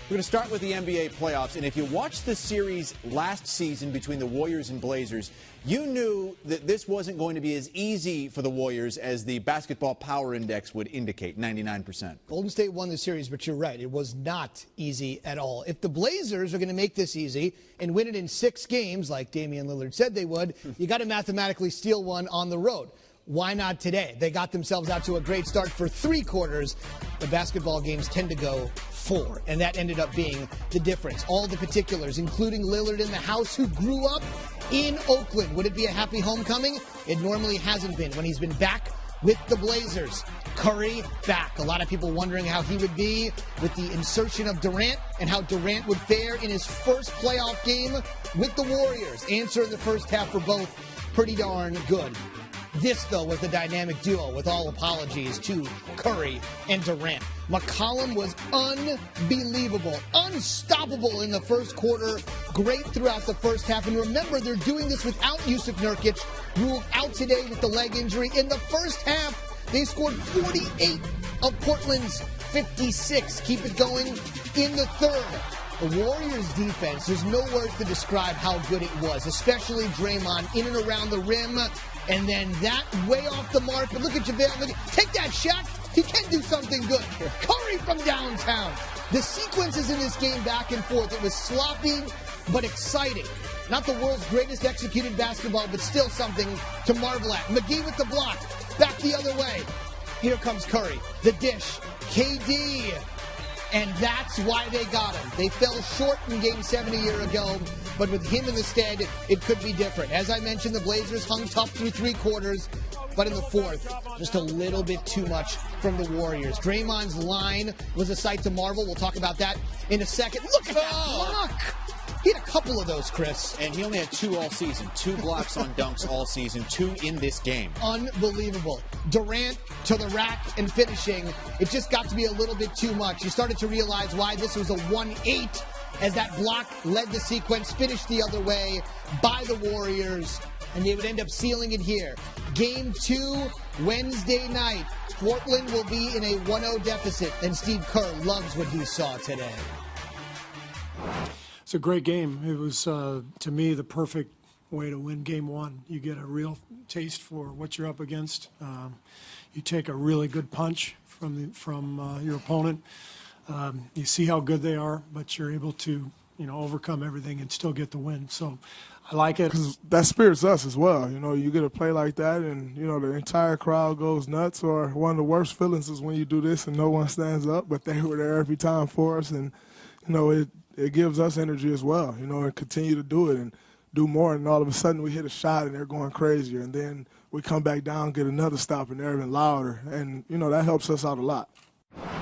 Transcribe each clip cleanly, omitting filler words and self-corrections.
We're going to start with the NBA playoffs, and if you watched the series last season between the Warriors and Blazers, you knew that this wasn't going to be as easy for the Warriors as the basketball power index would indicate, 99%. Golden State won the series, but you're right. It was not easy at all. If the Blazers are going to make this easy and win it in 6 games, like Damian Lillard said they would, you got to mathematically steal one on the road. Why not today? They got themselves out to a great start for 3 quarters. The basketball games tend to go 4, and that ended up being the difference. All the particulars, including Lillard in the house, who grew up in Oakland. Would it be a happy homecoming? It normally hasn't been when he's been back with the Blazers. Curry back. A lot of people wondering how he would be with the insertion of Durant and how Durant would fare in his first playoff game with the Warriors. Answer in the first half for both, pretty darn good. This, though, was the dynamic duo, with all apologies to Curry and Durant. McCollum was unbelievable, unstoppable in the first quarter, great throughout the first half. And remember, they're doing this without Yusuf Nurkic, ruled out today with the leg injury. In the first half, they scored 48 of Portland's 56. Keep it going in the third. The Warriors' defense, there's no words to describe how good it was, especially Draymond in and around the rim. And then that way off the mark. But look at JaVale. Take that shot. He can do something good. Curry from downtown. The sequences in this game back and forth, it was sloppy but exciting. Not the world's greatest executed basketball, but still something to marvel at. McGee with the block. Back the other way. Here comes Curry. The dish. KD. And that's why they got him. They fell short in Game 7 a year ago, but with him in the stead, it could be different. As I mentioned, the Blazers hung tough through 3 quarters, but in the fourth, just a little bit too much from the Warriors. Draymond's line was a sight to marvel. We'll talk about that in a second. Look at that block! He had a couple of those, Chris. And he only had 2 all season. 2 blocks on dunks all season. 2 in this game. Unbelievable. Durant to the rack and finishing. It just got to be a little bit too much. You started to realize why this was a 1-8 as that block led the sequence, finished the other way by the Warriors, and they would end up sealing it here. Game 2, Wednesday night. Portland will be in a 1-0 deficit, and Steve Kerr loves what he saw today. It's a great game. It was, to me, the perfect way to win Game 1. You get a real taste for what you're up against. You take a really good punch from your opponent. You see how good they are, but you're able to, overcome everything and still get the win. So I like it. 'Cause that spirits us as well. You get a play like that, and the entire crowd goes nuts. Or one of the worst feelings is when you do this and no one stands up, but they were there every time for us, and it gives us energy as well, and continue to do it and do more. And all of a sudden we hit a shot and they're going crazier. And then we come back down, get another stop, and they're even louder. And, that helps us out a lot.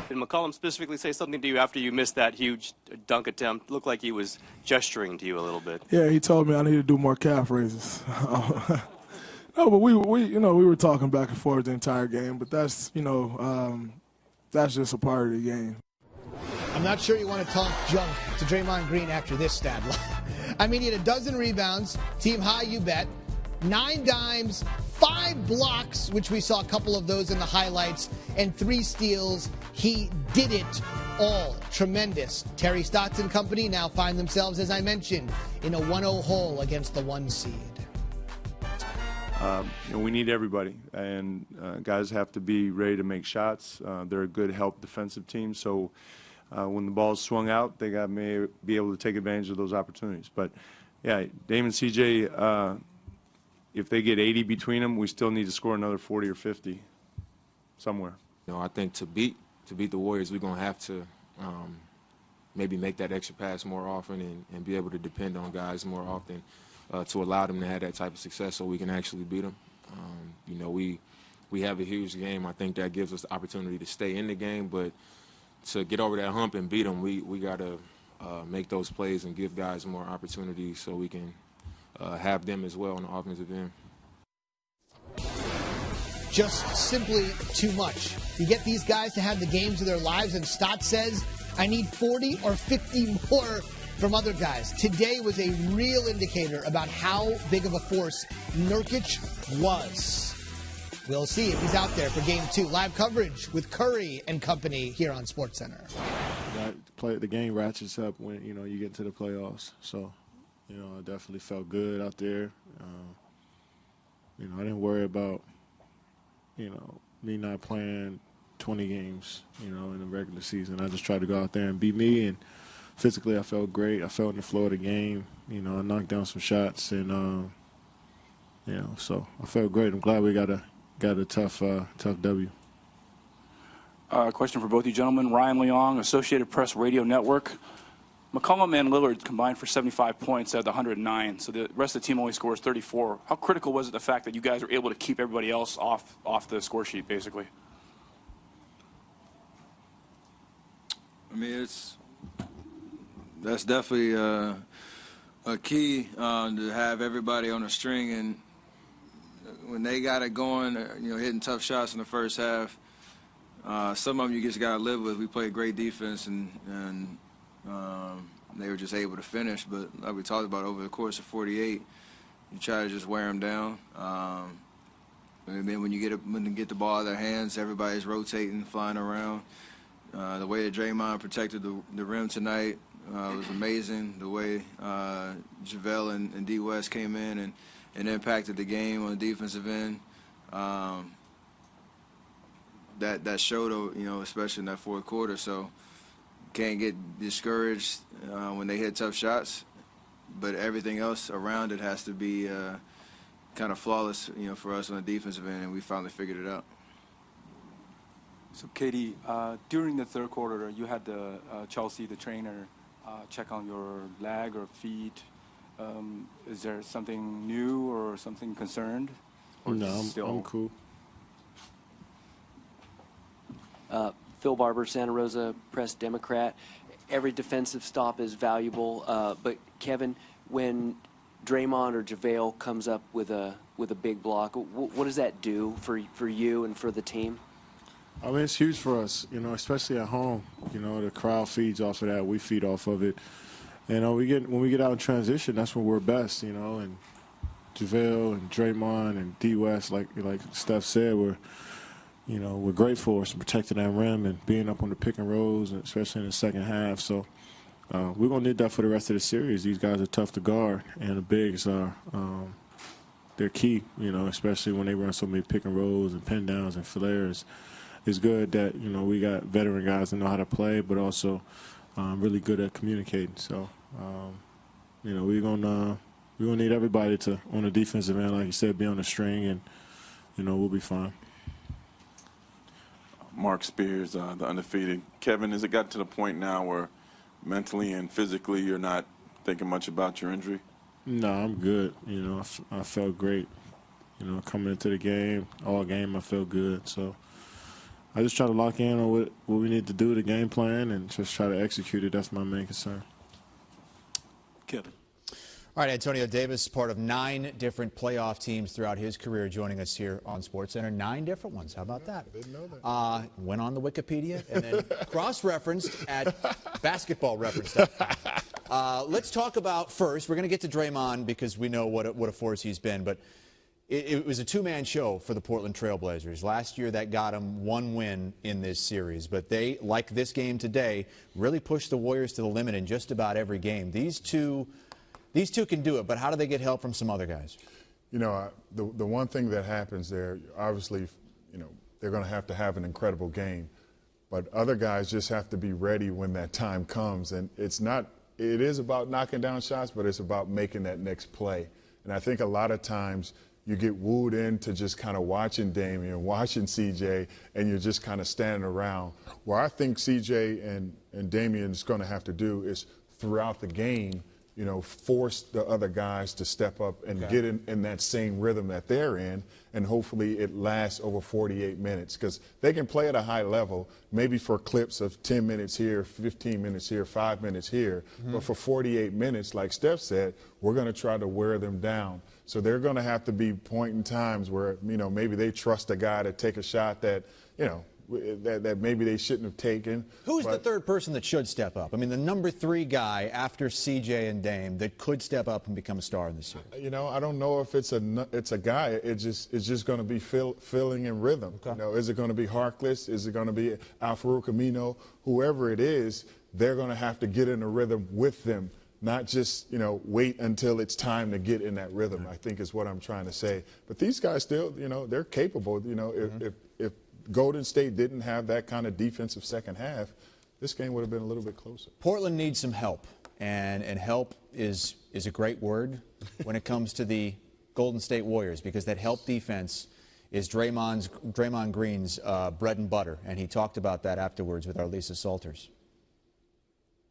Did McCollum specifically say something to you after you missed that huge dunk attempt? Looked like he was gesturing to you a little bit. Yeah, he told me I need to do more calf raises. No, but we were talking back and forth the entire game. But that's, that's just a part of the game. I'm not sure you want to talk junk to Draymond Green after this stat line. I mean, he had 12 rebounds, team high, you bet, 9 dimes, 5 blocks, which we saw a couple of those in the highlights, and 3 steals. He did it all. Tremendous. Terry Stotts and company now find themselves, as I mentioned, in a 1-0 hole against the 1 seed. We need everybody, and guys have to be ready to make shots. They're a good help defensive team, so when the ball's swung out, they got to be able to take advantage of those opportunities. But, yeah, Dame and CJ, if they get 80 between them, we still need to score another 40 or 50 somewhere. I think to beat the Warriors, we're going to have to maybe make that extra pass more often and be able to depend on guys more often to allow them to have that type of success so we can actually beat them. We have a huge game. I think that gives us the opportunity to stay in the game, but to get over that hump and beat them, we got to make those plays and give guys more opportunities so we can have them as well on the offensive end. Just simply too much. You get these guys to have the games of their lives, and Stott says, I need 40 or 50 more from other guys. Today was a real indicator about how big of a force Nurkic was. We'll see if he's out there for Game 2. Live coverage with Curry and company here on SportsCenter. the game ratchets up when, you know, you get to the playoffs. So, you know, I definitely felt good out there. You know, I didn't worry about, you know, me not playing 20 games, you know, in the regular season. I just tried to go out there and be me, and physically I felt great. I felt in the flow of the game. You know, I knocked down some shots, and, you know, so I felt great. I'm glad we got a tough W. Question for both you gentlemen. Ryan Leong, Associated Press Radio Network. McCollum and Lillard combined for 75 points out of the 109, so the rest of the team only scores 34. How critical was it the fact that you guys were able to keep everybody else off the score sheet, basically? I mean, that's definitely a key to have everybody on a string, and when they got it going, you know, hitting tough shots in the first half. Some of them you just got to live with. We played great defense, and they were just able to finish. But like we talked about, over the course of 48, you try to just wear them down. And then when you get the ball out of their hands, everybody's rotating, flying around. The way that Draymond protected the rim tonight was amazing. The way JaVale and D. West came in and impacted the game on the defensive end. That showed, you know, especially in that fourth quarter. So can't get discouraged when they hit tough shots, but everything else around it has to be kind of flawless, you know, for us on the defensive end, and we finally figured it out. So, Katie, during the third quarter, you had Chelsea, the trainer, check on your leg or feet. Is there something new or something concerned? Or No, I'm cool. Phil Barber, Santa Rosa Press Democrat. Every defensive stop is valuable, but Kevin, when Draymond or JaVale comes up with a big block, what does that do for you and for the team? I mean, it's huge for us, you know, especially at home. You know, the crowd feeds off of that. We feed off of it. You know, when we get out in transition, that's when we're best, you know. And JaVale and Draymond and D. West, like Steph said, we're great for us, protecting that rim and being up on the pick and rolls, especially in the second half. So we're going to need that for the rest of the series. These guys are tough to guard, and the bigs are they're key, you know, especially when they run so many pick and rolls and pin downs and flares. It's good that, you know, we got veteran guys that know how to play, but also really good at communicating. So, you know, we're gonna need everybody to, on the defensive end, like you said, be on the string, and, you know, we'll be fine. Mark Spears, the undefeated. Kevin, has it got to the point now where mentally and physically you're not thinking much about your injury? No, I'm good. You know, I felt great. You know, coming into the game, all game, I felt good. So I just try to lock in on what we need to do, the game plan, and just try to execute it. That's my main concern. Kevin. All right, Antonio Davis, part of 9 different playoff teams throughout his career, joining us here on SportsCenter. 9 different ones. How about that? I didn't know that. Went on the Wikipedia and then cross-referenced at Basketball Reference. Let's talk about first. We're going to get to Draymond because we know what a force he's been, but it was a 2-man show for the Portland Trailblazers. Last year, that got them 1 win in this series, but they, like this game today, really pushed the Warriors to the limit in just about every game. These two can do it, but how do they get help from some other guys? You know, the one thing that happens there, obviously, you know, they're going to have an incredible game, but other guys just have to be ready when that time comes. And it is about knocking down shots, but it's about making that next play. And I think a lot of times you get wooed into just kind of watching Damian, watching CJ, and you're just kind of standing around. Where I think CJ and Damian is going to have to do is throughout the game, you know, force the other guys to step up and get in that same rhythm that they're in, and hopefully it lasts over 48 minutes, because they can play at a high level, maybe for clips of 10 minutes here, 15 minutes here, 5 minutes here, but for 48 minutes, like Steph said, we're going to try to wear them down. So they're going to have to be point in times where, you know, maybe they trust a guy to take a shot that, you know, that maybe they shouldn't have taken. Who's the third person that should step up? I mean, the number 3 guy after CJ and Dame that could step up and become a star in this series. You know, I don't know if it's a guy. It's just going to be filling in rhythm. Okay. You know, is it going to be Harkless? Is it going to be Al-Farouq Amino? Whoever it is, they're going to have to get in a rhythm with them, not just, you know, wait until it's time to get in that rhythm, I think is what I'm trying to say. But these guys still, you know, they're capable. You know, if Golden State didn't have that kind of defensive second half, this game would have been a little bit closer. Portland needs some help, and help is a great word when it comes to the Golden State Warriors, because that help defense is Draymond Green's bread and butter, and he talked about that afterwards with our Lisa Salters.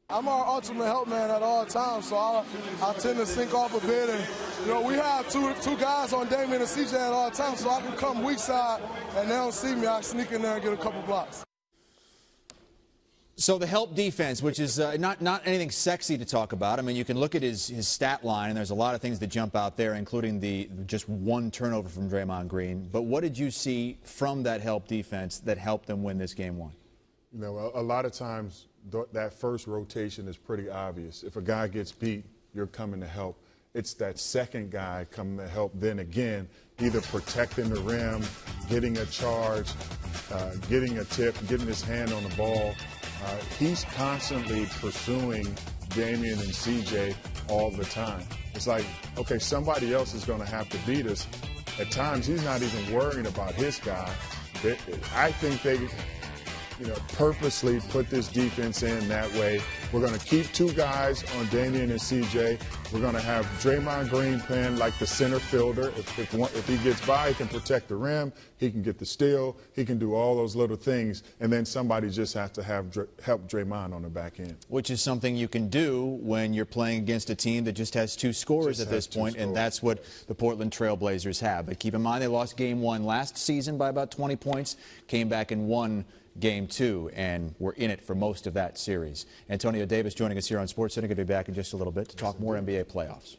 I'm our ultimate help man at all times, so I tend to sink off a bit. And, you know, we have two guys on Damian and CJ at all times, so I can come weak side and they don't see me. I sneak in there and get a couple blocks. So the help defense, which is not anything sexy to talk about. I mean, you can look at his stat line, and there's a lot of things that jump out there, including the just one turnover from Draymond Green. But what did you see from that help defense that helped them win this game one? You know, a lot of times that first rotation is pretty obvious. If a guy gets beat, you're coming to help. It's that second guy coming to help then again, either protecting the rim, getting a charge, getting a tip, getting his hand on the ball. He's constantly pursuing Damian and CJ all the time. It's like, okay, somebody else is going to have to beat us. At times, he's not even worrying about his guy. I think they, you know, purposely put this defense in that way. We're going to keep two guys on Damian and CJ. We're going to have Draymond Green playing like the center fielder. If he gets by, he can protect the rim. He can get the steal. He can do all those little things. And then somebody just has to help Draymond on the back end. Which is something you can do when you're playing against a team that just has two scorers at this point, and that's what the Portland Trail Blazers have. But keep in mind, they lost game one last season by about 20 points, came back and won game two, and we're in it for most of that series. Antonio Davis joining us here on SportsCenter. Going to be back in just a little bit to talk more NBA playoffs.